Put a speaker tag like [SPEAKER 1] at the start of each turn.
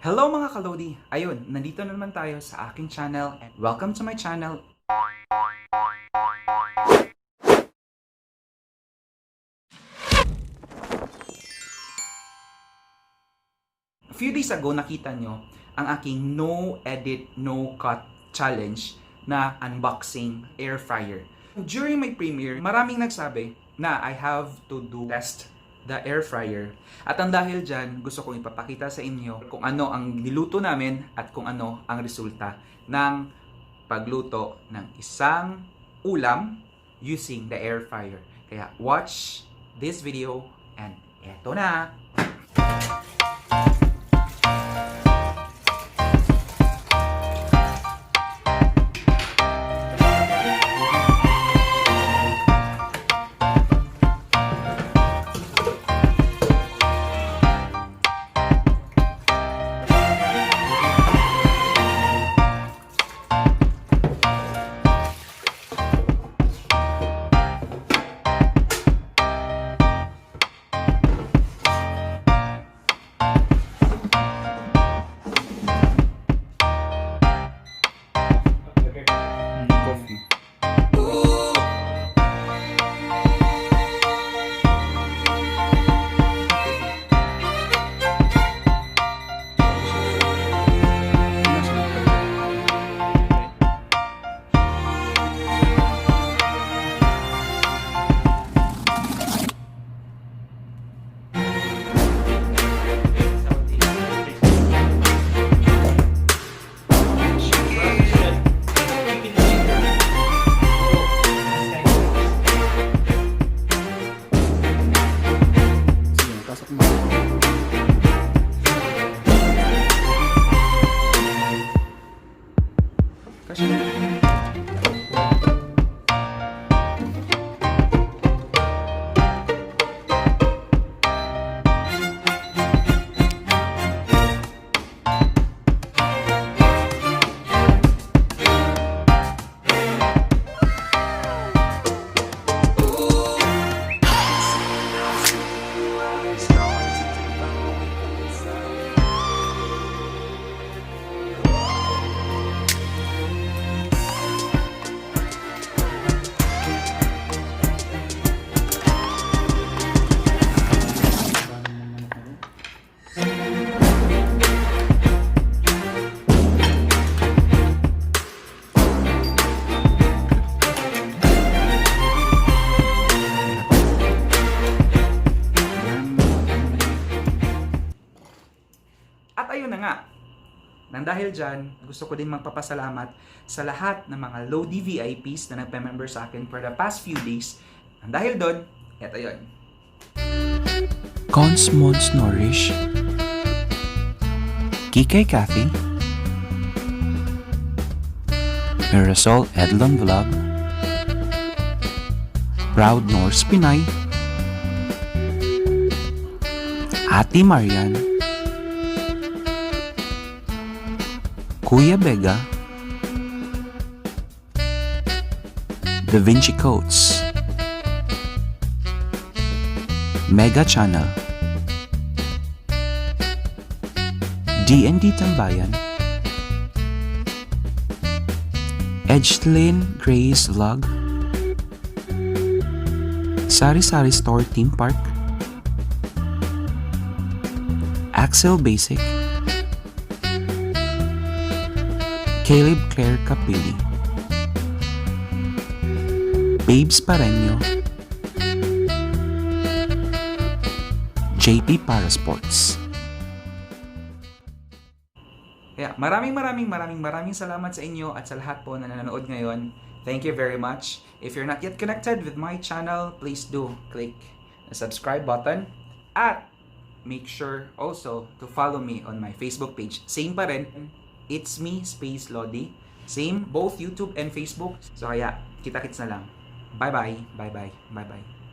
[SPEAKER 1] Hello mga kalodi! Ayun, nandito na naman tayo sa aking channel and welcome to my channel. A few days ago nakita nyo ang aking no edit, no cut challenge na unboxing air fryer. During my premiere, maraming nagsabi na I have to do test the air fryer. At ang dahil dyan, gusto kong ipapakita sa inyo kung ano ang niluto namin at kung ano ang resulta ng pagluto ng isang ulam using the air fryer. Kaya watch this video and eto na! At ayun na nga, nang dahil dyan, gusto ko din magpapasalamat sa lahat ng mga LODI VIPs na nagpe-member sa akin for the past few days. Nang dahil doon, eto yun.
[SPEAKER 2] Cons Mons Nourish, Kikay Cathy, Mirasol Edlon Vlog, Proud Norse Pinay, Ate Marian, Kuya Bega, Da Vinci Coats, Mega Channel, D&D Tambayan, Edgelyn Grace Vlog, Sari Sari Store Theme Park, Axel Basic, Caleb Claire Capili, Babes Pareño, JP Parasports.
[SPEAKER 1] Kaya maraming salamat sa inyo at sa lahat po na nanonood ngayon. Thank you very much. If you're not yet connected with my channel, please do click the subscribe button at make sure also to follow me on my Facebook page. Same pa rin, itsme space LODI. Same, both YouTube and Facebook. So kaya, kita-kits na lang. Bye-bye, bye-bye, bye-bye.